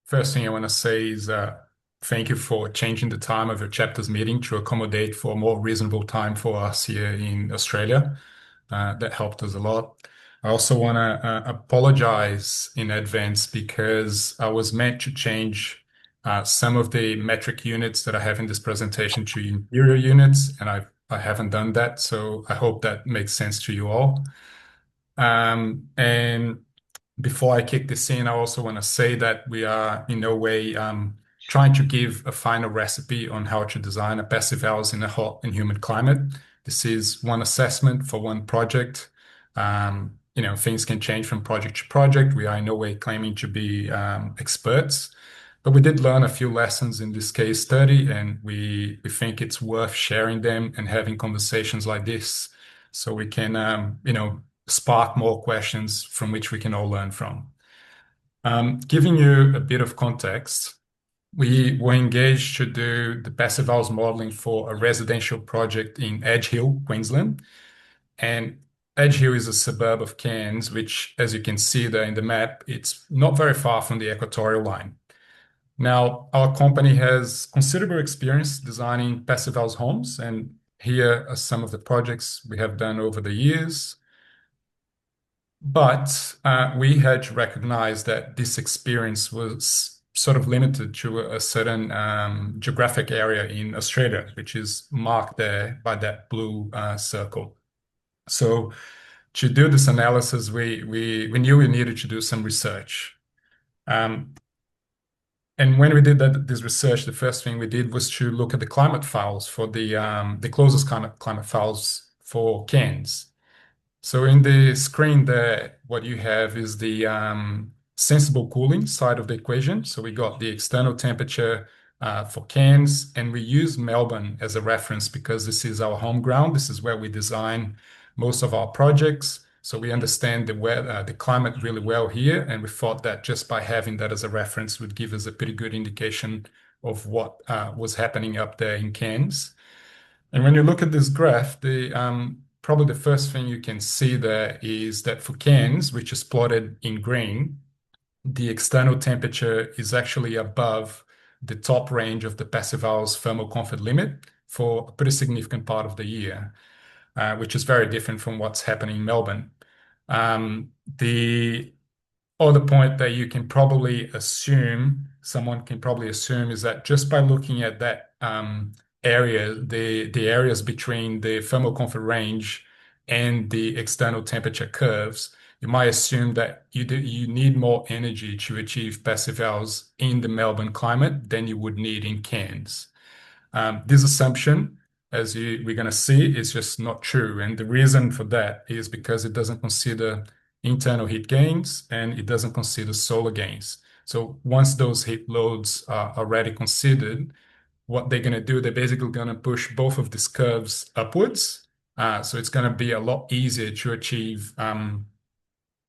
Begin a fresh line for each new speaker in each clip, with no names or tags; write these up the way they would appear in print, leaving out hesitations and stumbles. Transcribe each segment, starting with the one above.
First thing I want to say is thank you for changing the time of your chapter's meeting to accommodate for a more reasonable time for us here in Australia. That helped us a lot. I also want to apologize in advance because I was meant to change some of the metric units that I have in this presentation to inferior units, and I haven't done that. So I hope that makes sense to you all. And before I kick this in, I also want to say that we are in no way trying to give a final recipe on how to design a passive house in a hot and humid climate. This is one assessment for one project. Things can change from project to project. We are in no way claiming to be experts, but we did learn a few lessons in this case study, and we think it's worth sharing them and having conversations like this so we can, spark more questions from which we can all learn from. Giving you a bit of context, we were engaged to do the passive house modeling for a residential project in Edge Hill, Queensland. And Edge Hill is a suburb of Cairns, which, as you can see there in the map, it's not very far from the equatorial line. Now, our company has considerable experience designing passive house homes, and here are some of the projects we have done over the years. But we had to recognize that this experience was sort of limited to a certain geographic area in Australia, which is marked there by that blue circle. So to do this analysis, we knew we needed to do some research. And when we did this research, the first thing we did was to look at the climate files for the closest climate files for Cairns. So in the screen there, what you have is the sensible cooling side of the equation. So we got the external temperature for Cairns, and we use Melbourne as a reference because this is our home ground. This is where we design most of our projects. So we understand the climate really well here, and we thought that just by having that as a reference would give us a pretty good indication of what was happening up there in Cairns. And when you look at this graph, probably the first thing you can see there is that for Cairns, which is plotted in green, the external temperature is actually above the top range of the passive house thermal comfort limit for a pretty significant part of the year, which is very different from what's happening in Melbourne. The other point that someone can probably assume is that just by looking at that area, the areas between the thermal comfort range and the external temperature curves, you might assume that you need more energy to achieve passive house in the Melbourne climate than you would need in Cairns. This assumption, as we're going to see, is just not true. And the reason for that is because it doesn't consider internal heat gains and it doesn't consider solar gains. So once those heat loads are already considered, what they're going to do, they're basically going to push both of these curves upwards. So it's going to be a lot easier to achieve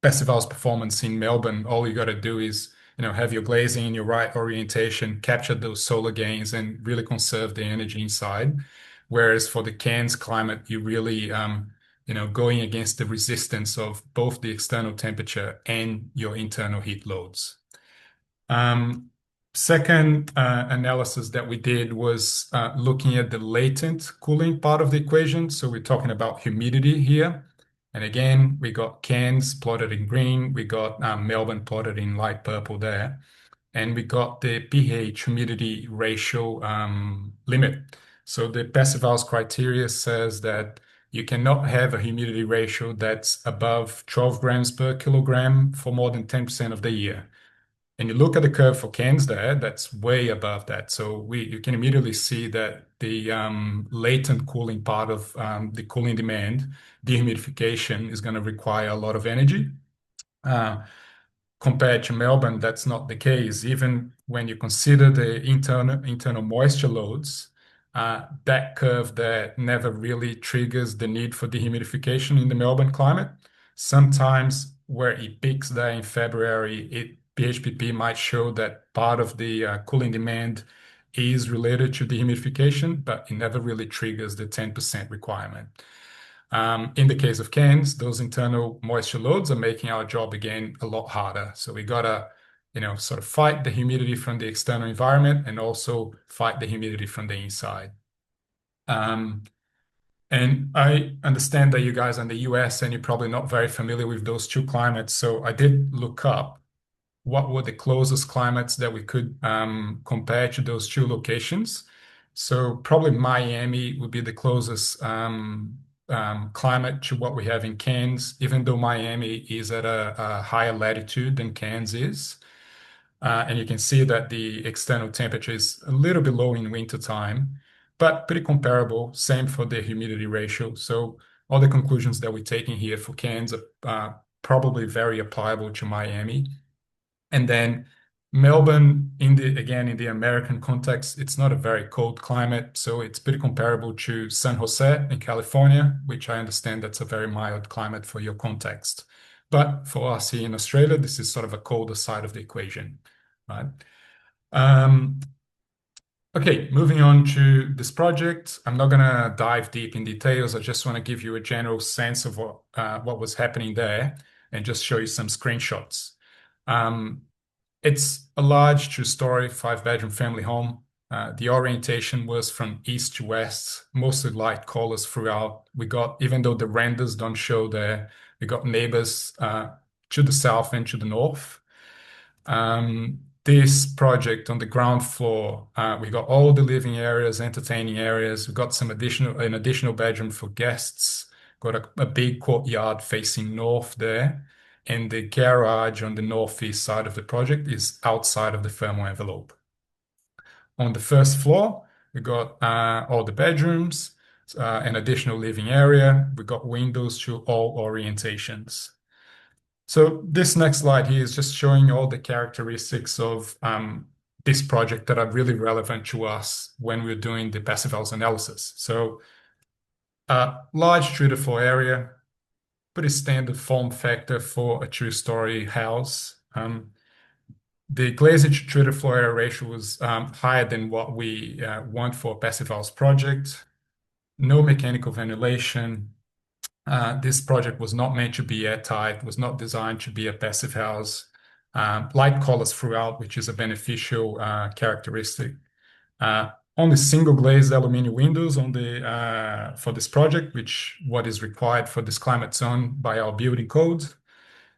passive house performance in Melbourne. All you got to do is have your glazing in your right orientation, capture those solar gains, and really conserve the energy inside. Whereas for the Cairns climate, you really going against the resistance of both the external temperature and your internal heat loads. Second analysis that we did was looking at the latent cooling part of the equation. So we're talking about humidity here. And again, we got Cairns plotted in green. We got Melbourne plotted in light purple there. And we got the pH humidity ratio limit. So the passive house criteria says that you cannot have a humidity ratio that's above 12 grams per kilogram for more than 10% of the year. And you look at the curve for Cairns there, that's way above that. So you can immediately see that the latent cooling part of the cooling demand, dehumidification, is going to require a lot of energy. Compared to Melbourne, that's not the case. Even when you consider the internal moisture loads, that curve there never really triggers the need for dehumidification in the Melbourne climate. Sometimes where it peaks there in February, PHPP might show that part of the cooling demand is related to dehumidification, but it never really triggers the 10% requirement. In the case of Cairns, those internal moisture loads are making our job again a lot harder. So we gotta, sort of fight the humidity from the external environment and also fight the humidity from the inside. Um, and I understand that you guys are in the US and you're probably not very familiar with those two climates. So I did look up what were the closest climates that we could compare to those two locations. So probably Miami would be the closest climate to what we have in Cairns, even though Miami is at a higher latitude than Cairns is. And you can see that the external temperature is a little bit low in winter time, but pretty comparable. Same for the humidity ratio. So all the conclusions that we're taking here for Cairns are probably very applicable to Miami. And then Melbourne, again, in the American context, it's not a very cold climate, so it's pretty comparable to San Jose in California, which I understand that's a very mild climate for your context. But for us here in Australia, this is sort of a colder side of the equation, right? Um, okay, moving on to this project. I'm not going to dive deep in details. I just want to give you a general sense of what was happening there and just show you some screenshots. Um, it's a large two-story, five-bedroom family home. The orientation was from east to west, mostly light colors throughout. Even though the renders don't show there, we got neighbors to the south and to the north. This project on the ground floor, we got all the living areas, entertaining areas. We got an additional bedroom for guests. Got a big courtyard facing north there, and the garage on the northeast side of the project is outside of the thermal envelope. On the first floor, we got all the bedrooms, an additional living area. We got windows to all orientations. So this next slide here is just showing all the characteristics of this project that are really relevant to us when we're doing the passive house analysis. So large true to floor area, pretty standard form factor for a two-story house. The glazing to true to floor area ratio was higher than what we want for a passive house project. No mechanical ventilation. This project was not meant to be airtight, was not designed to be a passive house. Light colors throughout, which is a beneficial characteristic. Only single glazed aluminum windows for this project, which what is required for this climate zone by our building codes,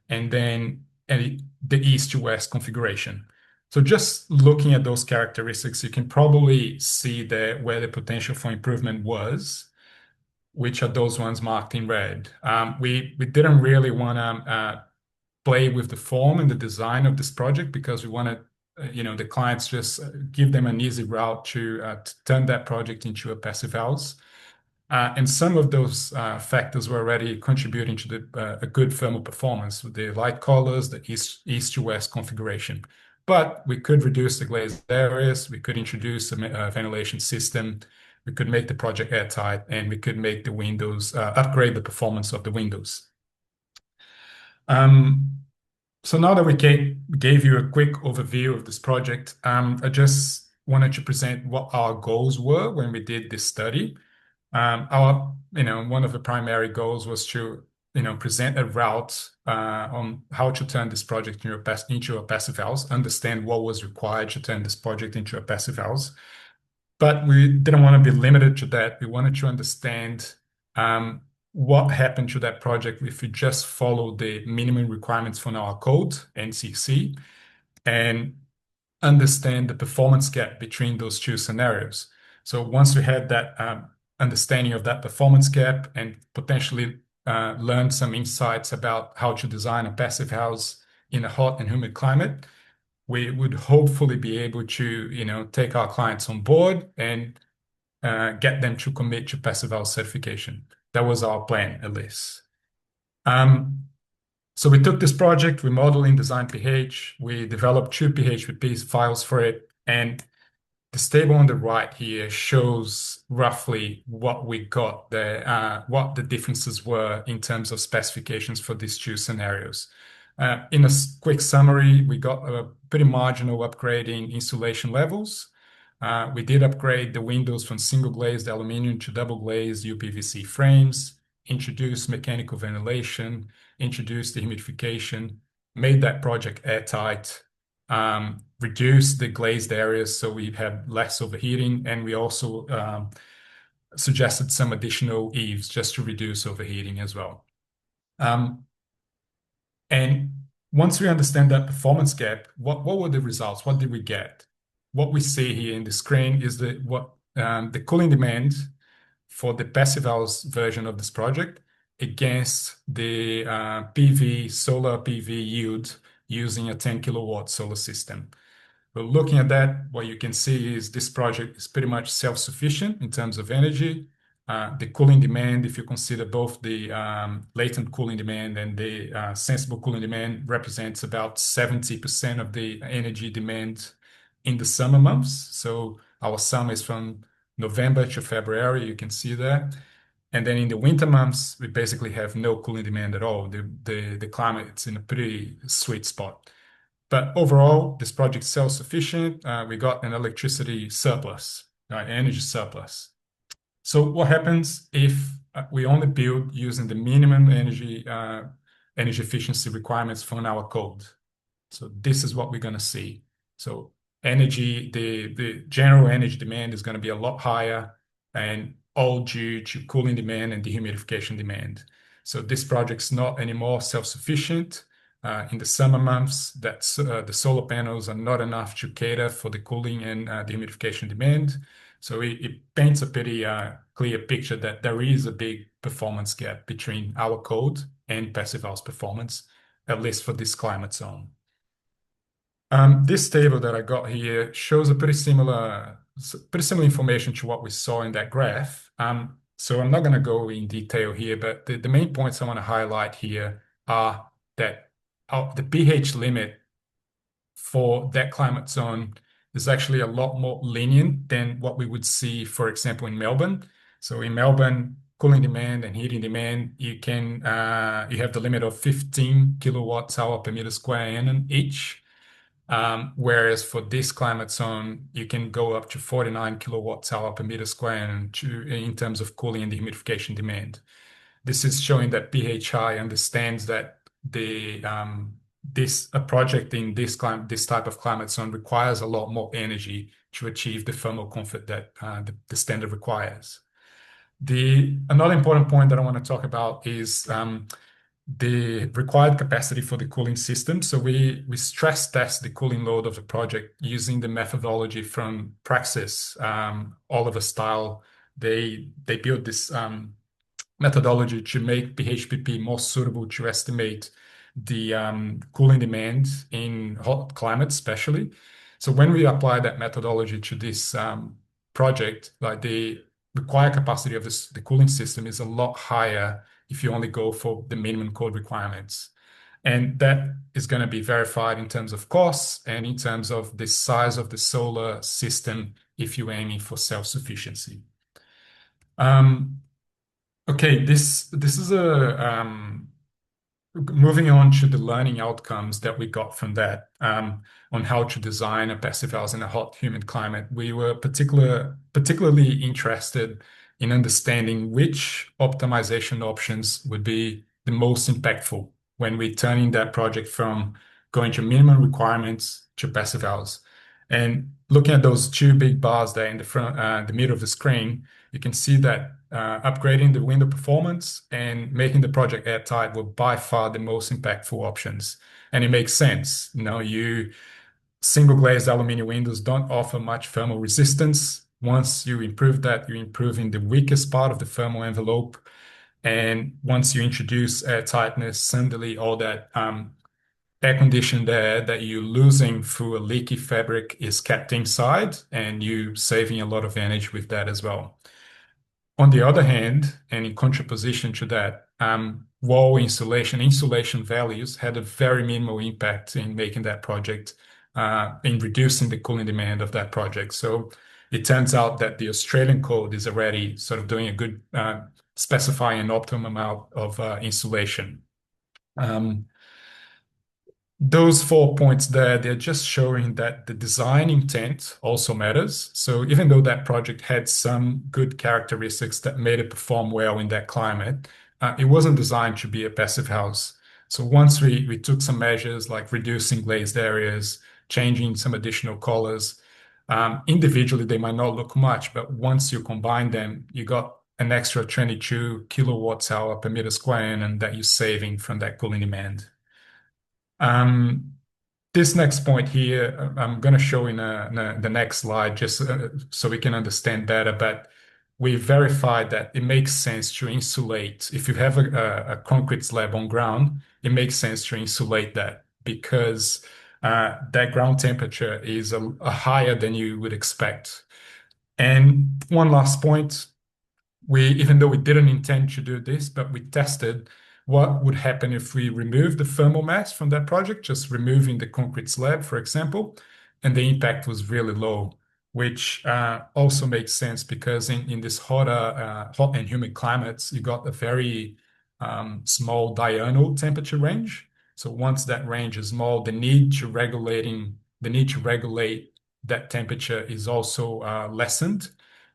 and then the east to west configuration. So just looking at those characteristics, you can probably see where the potential for improvement was, which are those ones marked in red. We didn't really want to play with the form and the design of this project because we wanted, the clients just give them an easy route to turn that project into a passive house. And some of those factors were already contributing to a good thermal performance with the light colors, the east to west configuration. But we could reduce the glazed areas, we could introduce a ventilation system, we could make the project airtight, and we could make the windows, upgrade the performance of the windows. So now that we gave you a quick overview of this project, I just wanted to present what our goals were when we did this study. One of the primary goals was to, present a route on how to turn this project into a passive house, understand what was required to turn this project into a passive house. But we didn't want to be limited to that. We wanted to understand what happened to that project if we just followed the minimum requirements from our code, NCC, and understand the performance gap between those two scenarios. So once we had that understanding of that performance gap and potentially learn some insights about how to design a passive house in a hot and humid climate, we would hopefully be able to, take our clients on board and get them to commit to passive house certification. That was our plan, at least. So we took this project, we modeled in Design PH, we developed two PHP files for it, and this table on the right here shows roughly what we got there, what the differences were in terms of specifications for these two scenarios. In a quick summary, we got a pretty marginal upgrade in insulation levels. We did upgrade the windows from single glazed aluminum to double glazed UPVC frames, introduced mechanical ventilation, introduced dehumidification, made that project airtight. reduce the glazed areas so we have less overheating, and we also suggested some additional eaves just to reduce overheating as well. Um, and once we understand that performance gap, what were the results? What did we get? What we see here in the screen is the cooling demand for the passive house version of this project against the solar PV yield using a 10 kilowatt solar system. But looking at that, what you can see is this project is pretty much self-sufficient in terms of energy. The cooling demand, if you consider both the latent cooling demand and the sensible cooling demand, represents about 70% of the energy demand in the summer months. So our summer is from November to February, you can see that. And then in the winter months, we basically have no cooling demand at all. The climate is in a pretty sweet spot. But overall, this project is self-sufficient. We got an electricity surplus, energy surplus. So what happens if we only build using the minimum energy efficiency requirements from our code? So this is what we're going to see. So the general energy demand is going to be a lot higher, and all due to cooling demand and dehumidification demand. So this project's not anymore self-sufficient. In the summer months, the solar panels are not enough to cater for the cooling and dehumidification demand. So it paints a pretty clear picture that there is a big performance gap between our code and passive house performance, at least for this climate zone. This table that I got here shows a pretty similar information to what we saw in that graph. So I'm not going to go in detail here, but the main points I want to highlight here are that the pH limit for that climate zone is actually a lot more lenient than what we would see, for example, in Melbourne. So in Melbourne, cooling demand and heating demand, you have the limit of 15 kilowatts hour per meter square annum each. Whereas for this climate zone, you can go up to 49 kilowatts hour per meter square annum in terms of cooling and dehumidification demand. This is showing that PHI understands that a project in this type of climate zone requires a lot more energy to achieve the thermal comfort that the standard requires. Another important point that I want to talk about is the required capacity for the cooling system. So we stress test the cooling load of the project using the methodology from Praxis, Oliver Style. They built this methodology to make PHPP more suitable to estimate the cooling demand in hot climates, especially. So when we apply that methodology to this project, like the required capacity of the cooling system is a lot higher if you only go for the minimum code requirements. And that is going to be verified in terms of costs and in terms of the size of the solar system if you're aiming for self-sufficiency. Okay, this is moving on to the learning outcomes that we got from that on how to design a passive house in a hot, humid climate. We were particularly interested in understanding which optimization options would be the most impactful when we're turning that project from going to minimum requirements to passive house. And looking at those two big bars there in the middle of the screen, you can see that upgrading the window performance and making the project airtight were by far the most impactful options. And it makes sense. Single glazed aluminum windows don't offer much thermal resistance. Once you improve that, you're improving the weakest part of the thermal envelope. And once you introduce air tightness, suddenly all that air conditioned air that you're losing through a leaky fabric is kept inside, and you're saving a lot of energy with that as well. On the other hand, and in contraposition to that, wall insulation values had a very minimal impact in making that project, in reducing the cooling demand of that project. So it turns out that the Australian code is already sort of doing a good, specifying an optimum amount of insulation. Those 4 points there, they're just showing that the design intent also matters. So even though that project had some good characteristics that made it perform well in that climate, it wasn't designed to be a passive house. So once we took some measures like reducing glazed areas, changing some additional colors. Individually, they might not look much, but once you combine them, you got an extra 22 kilowatts hour per meter square, and that you're saving from that cooling demand. Um, this next point here, I'm going to show in the next slide just so we can understand better. But we verified that it makes sense to insulate. If you have a concrete slab on ground, it makes sense to insulate that because that ground temperature is a higher than you would expect. And one last point, even though we didn't intend to do this, but we tested what would happen if we remove the thermal mass from that project, just removing the concrete slab, for example, and the impact was really low, which also makes sense because in this hot and humid climates, you got a very small diurnal temperature range. So once that range is small, the need to regulate that temperature is also lessened.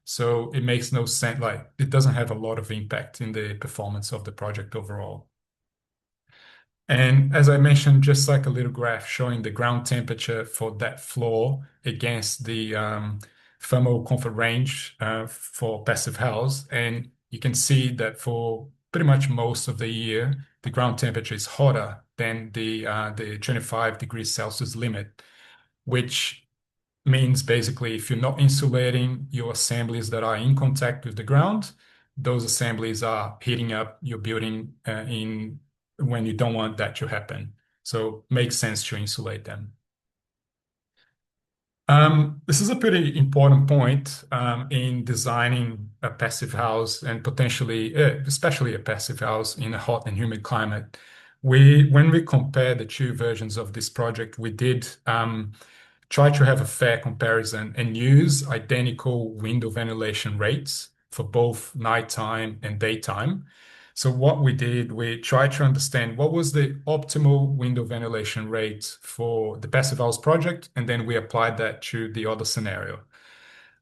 So it makes no sense, like it doesn't have a lot of impact in the performance of the project overall. And as I mentioned, just like a little graph showing the ground temperature for that floor against the thermal comfort range for passive house. And you can see that for pretty much most of the year, the ground temperature is hotter than the 25 degrees Celsius limit, which means basically if you're not insulating your assemblies that are in contact with the ground, those assemblies are heating up your building in when you don't want that to happen. So makes sense to insulate them. This is a pretty important point in designing a passive house and potentially, especially a passive house in a hot and humid climate. When we compare the two versions of this project, we did try to have a fair comparison and use identical window ventilation rates for both nighttime and daytime. So what we did, we tried to understand what was the optimal window ventilation rate for the passive house project, and then we applied that to the other scenario.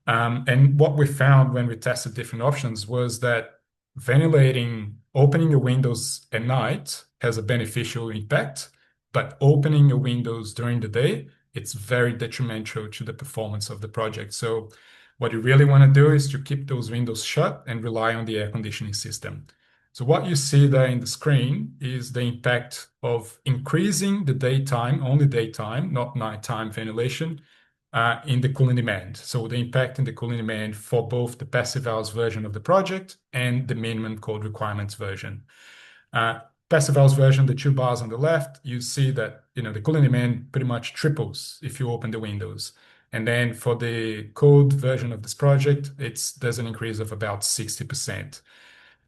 And what we found when we tested different options was that opening your windows at night has a beneficial impact, but opening your windows during the day, it's very detrimental to the performance of the project. So what you really want to do is to keep those windows shut and rely on the air conditioning system. So what you see there in the screen is the impact of increasing the daytime, only daytime, not nighttime ventilation, in the cooling demand. So the impact in the cooling demand for both the passive house version of the project and the minimum code requirements version. Passive house version, the two bars on the left, you see that the cooling demand pretty much triples if you open the windows. And then for the code version of this project, there's an increase of about 60%.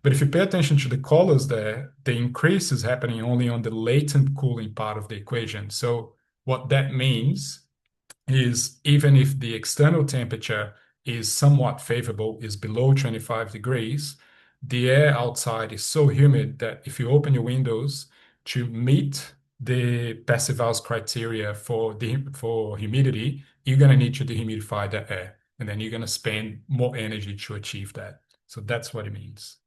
But if you pay attention to the colors there, the increase is happening only on the latent cooling part of the equation. So what that means is even if the external temperature is somewhat favorable, is below 25 degrees, the air outside is so humid that if you open your windows to meet the passive house criteria for humidity, you're going to need to dehumidify the air, and then you're going to spend more energy to achieve that. So that's what it means.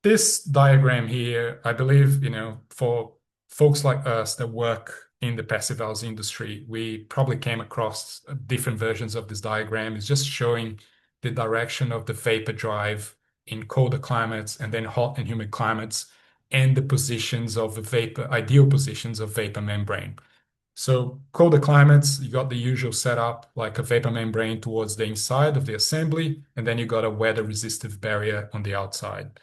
This diagram here, I believe, for folks like us that work in the passive house industry, we probably came across different versions of this diagram. It's just showing the direction of the vapor drive in colder climates and then hot and humid climates and the positions of the ideal positions of vapor membrane. So colder climates, you got the usual setup, like a vapor membrane towards the inside of the assembly, and then you got a weather resistive barrier on the outside.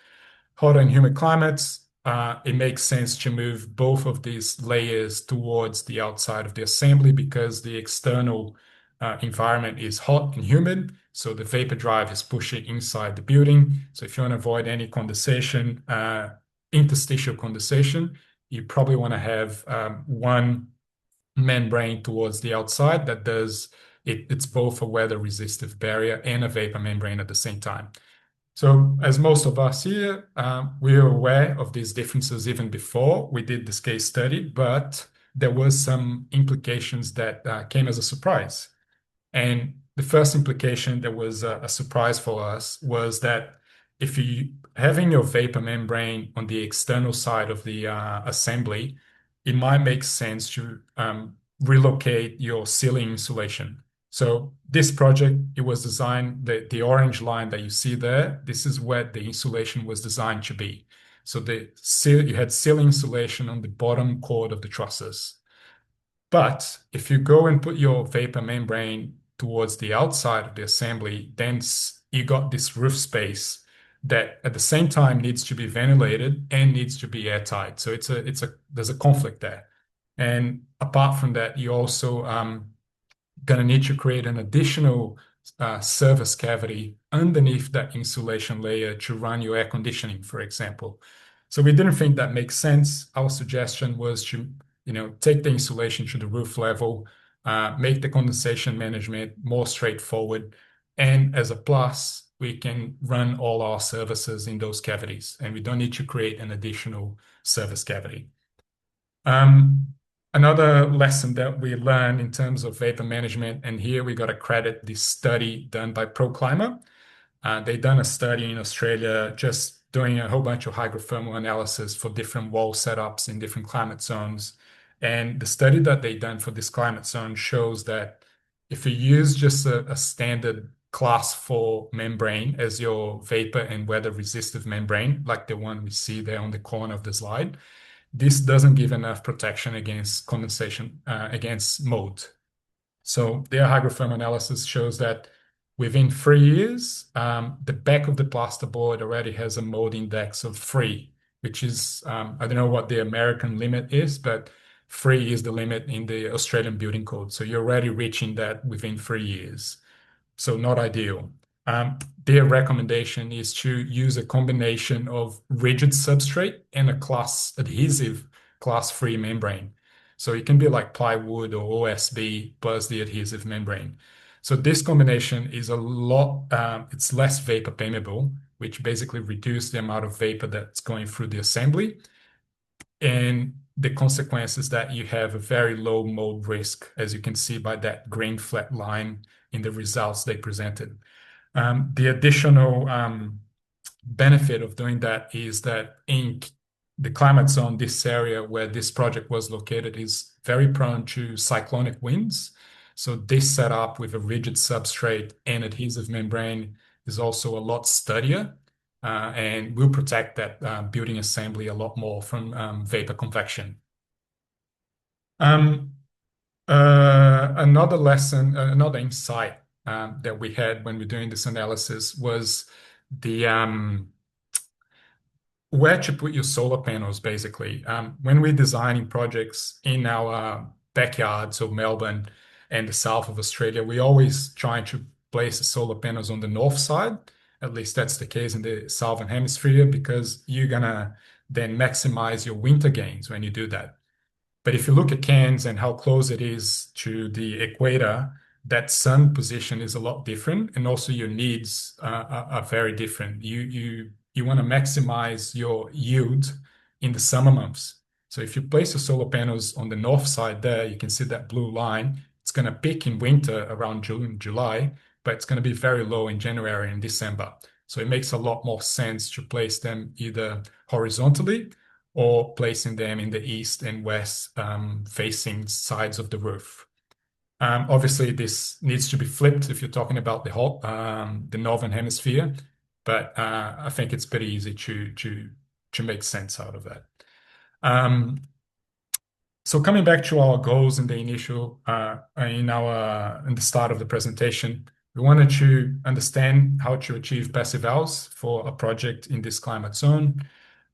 Hotter and humid climates, it makes sense to move both of these layers towards the outside of the assembly because the external environment is hot and humid. So the vapor drive is pushing inside the building. So if you want to avoid any condensation, interstitial condensation, you probably want to have one membrane towards the outside that does it's both a weather resistive barrier and a vapor membrane at the same time. So as most of us here, we are aware of these differences even before we did this case study, but there was some implications that came as a surprise. And the first implication that was a surprise for us was that if you having your vapor membrane on the external side of the assembly, it might make sense to relocate your ceiling insulation. So this project, it was designed, the orange line that you see there, this is where the insulation was designed to be. So you had ceiling insulation on the bottom chord of the trusses. But if you go and put your vapor membrane towards the outside of the assembly, then you got this roof space that at the same time needs to be ventilated and needs to be airtight. So there's a conflict there. And apart from that, you also going to need to create an additional surface cavity underneath that insulation layer to run your air conditioning, for example. So we didn't think that makes sense. Our suggestion was to, take the insulation to the roof level, make the condensation management more straightforward, and as a plus, we can run all our services in those cavities, and we don't need to create an additional service cavity. Another lesson that we learned in terms of vapor management, and here we got to credit this study done by ProClimate. They done a study in Australia just doing a whole bunch of hydrothermal analysis for different wall setups in different climate zones. And the study that they done for this climate zone shows that if you use just a standard class 4 membrane as your vapor and weather resistive membrane, like the one we see there on the corner of the slide, this doesn't give enough protection against condensation, against mold. So their hydrothermal analysis shows that within 3 years, the back of the plasterboard already has a mold index of 3, which is, I don't know what the American limit is, but 3 is the limit in the Australian building code. So you're already reaching that within 3 years. So not ideal. Their recommendation is to use a combination of rigid substrate and a adhesive class 3 membrane. So it can be like plywood or OSB plus the adhesive membrane. So this combination is it's less vapor permeable, which basically reduces the amount of vapor that's going through the assembly. And the consequence is that you have a very low mold risk, as you can see by that green flat line in the results they presented. The additional benefit of doing that is that in the climate zone, this area where this project was located is very prone to cyclonic winds. So this setup with a rigid substrate and adhesive membrane is also a lot sturdier and will protect that building assembly a lot more from vapor convection. Another lesson, another insight that we had when we're doing this analysis was the where to put your solar panels, basically. When we're designing projects in our backyard, so Melbourne and the south of Australia, we always try to place the solar panels on the north side. At least that's the case in the southern hemisphere, because you're gonna then maximize your winter gains when you do that. But if you look at Cairns and how close it is to the equator, that sun position is a lot different, and also your needs are very different. You want to maximize your yield in the summer months. So if you place the solar panels on the north side there, you can see that blue line. It's going to peak in winter around June, July, but it's going to be very low in January and December. So it makes a lot more sense to place them either horizontally or placing them in the east and west facing sides of the roof. Obviously, this needs to be flipped if you're talking about the northern hemisphere, but I think it's pretty easy to make sense out of that. So coming back to our goals in the initial in the start of the presentation, we wanted to understand how to achieve passive hours for a project in this climate zone.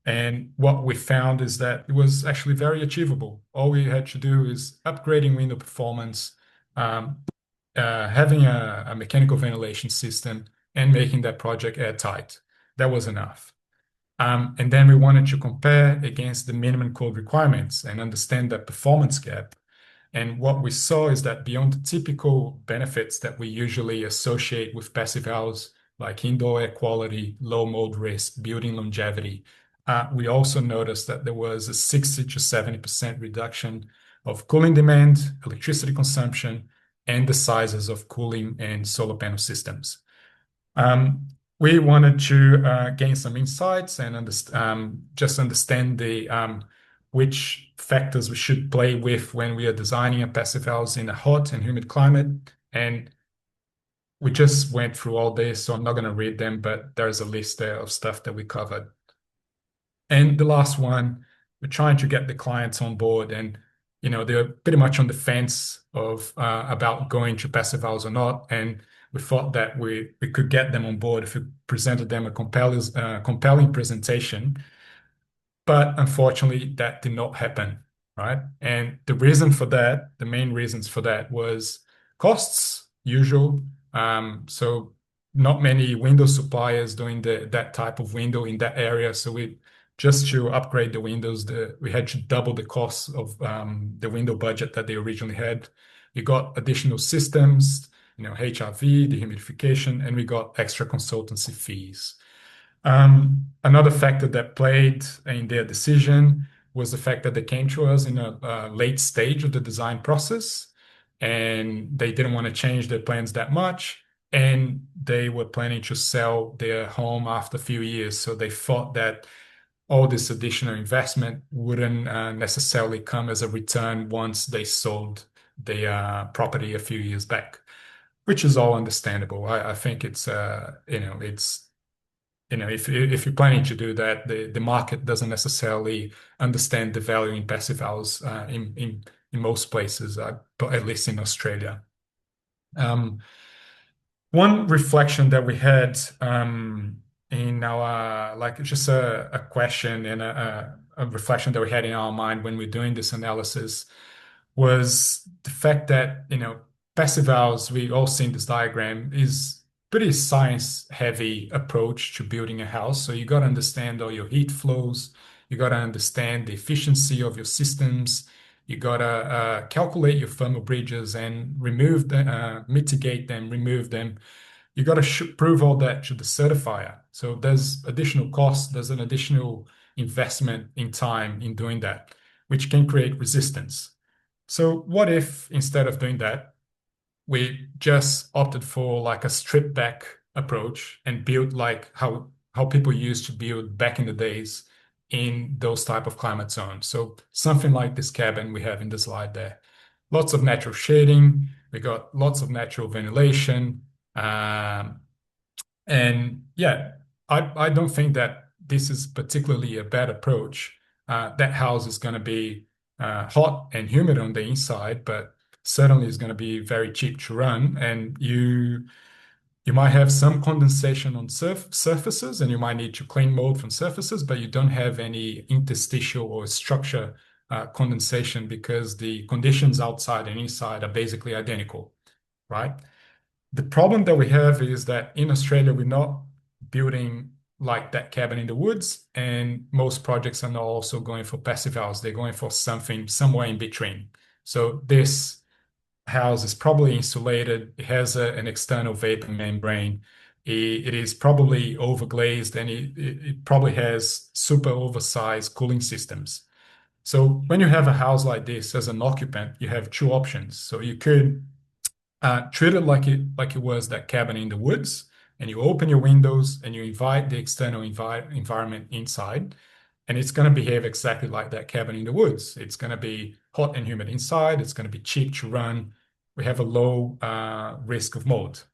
And what we found is that it was actually very achievable. All we had to do is upgrading window performance, having a mechanical ventilation system, and making that project airtight. That was enough. And then we wanted to compare against the minimum code requirements and understand that performance gap. And what we saw is that beyond the typical benefits that we usually associate with passive house, like indoor air quality, low mold risk, building longevity, we also noticed that there was a 60 to 70% reduction of cooling demand, electricity consumption, and the sizes of cooling and solar panel systems. We wanted to gain some insights and just understand the which factors we should play with when we are designing a passive house in a hot and humid climate. And we just went through all this, so I'm not going to read them, but there's a list there of stuff that we covered. And the last one, we're trying to get the clients on board, and they're pretty much on the fence of about going to passive house or not. And we thought that we could get them on board if we presented them a compelling presentation, but unfortunately, that did not happen, right? And the reason for that, the main reasons for that was costs, usual. So not many window suppliers doing that type of window in that area. So we just to upgrade the windows, we had to double the cost of the window budget that they originally had. We got additional systems, HRV, dehumidification, and we got extra consultancy fees. Another factor that played in their decision was the fact that they came to us in a late stage of the design process, and they didn't want to change their plans that much, and they were planning to sell their home after a few years. So they thought that all this additional investment wouldn't necessarily come as a return once they sold the property a few years back, which is all understandable. I think if you're planning to do that, the market doesn't necessarily understand the value in passive house in most places, but at least in Australia. Um, One reflection that we had in our like just a question and a reflection that we had in our mind when we're doing this analysis was the fact that passive house, we all seen this diagram, is pretty science heavy approach to building a house. So you got to understand all your heat flows, you got to understand the efficiency of your systems, you got to calculate your thermal bridges and remove them, mitigate them, remove them. You got to prove all that to the certifier. So there's additional cost, there's an additional investment in time in doing that, which can create resistance. So what if instead of doing that, we just opted for like a stripped back approach and build like how people used to build back in the days in those type of climate zones. So something like this cabin we have in the slide there. Lots of natural shading, we got lots of natural ventilation. And yeah, I don't think that this is particularly a bad approach. That house is going to be hot and humid on the inside, but certainly is going to be very cheap to run. And you might have some condensation on surfaces, and you might need to clean mold from surfaces, but you don't have any interstitial or structure condensation because the conditions outside and inside are basically identical, right? The problem that we have is that in Australia, we're not building like that cabin in the woods, and most projects are not also going for passive house. They're going for something somewhere in between. So this house is probably insulated. It has an external vapor membrane. It is probably overglazed, and it probably has super oversized cooling systems. So when you have a house like this as an occupant, you have two options. So you could treat it like it was that cabin in the woods, and you open your windows and you invite the external environment inside, and it's going to behave exactly like that cabin in the woods. It's going to be hot and humid inside. It's going to be cheap to run. We have a low risk of mold,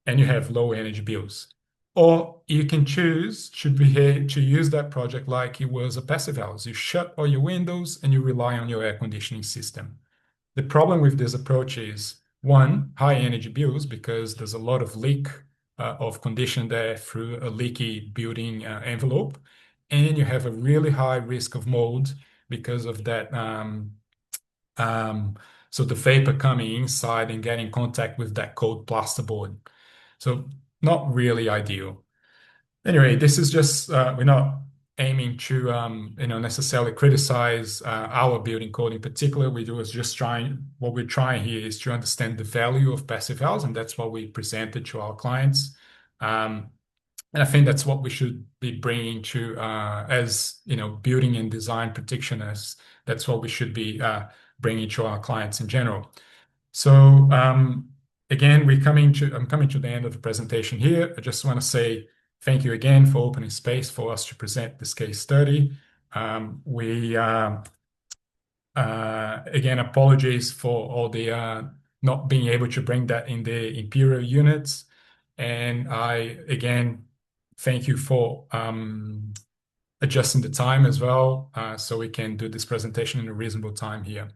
and you have low energy bills. Or you can choose to use that project like it was a passive house. You shut all your windows and you rely on your air conditioning system. The problem with this approach is one, high energy bills because there's a lot of leak of condition there through a leaky building envelope, and you have a really high risk of mold because of that. So the vapor coming inside and getting in contact with that cold plasterboard. So not really ideal. Anyway, this is just we're not aiming to necessarily criticize our building code in particular. We do is just trying what we're trying here is to understand the value of passive house, and that's what we presented to our clients. And I think that's what we should be bringing to as building and design practitioners. That's what we should be bringing to our clients in general. So again, I'm coming to the end of the presentation here. I just want to say thank you again for opening space for us to present this case study. We again, apologies for all the not being able to bring that in the imperial units. And I again thank you for adjusting the time as well, so we can do this presentation in a reasonable time here.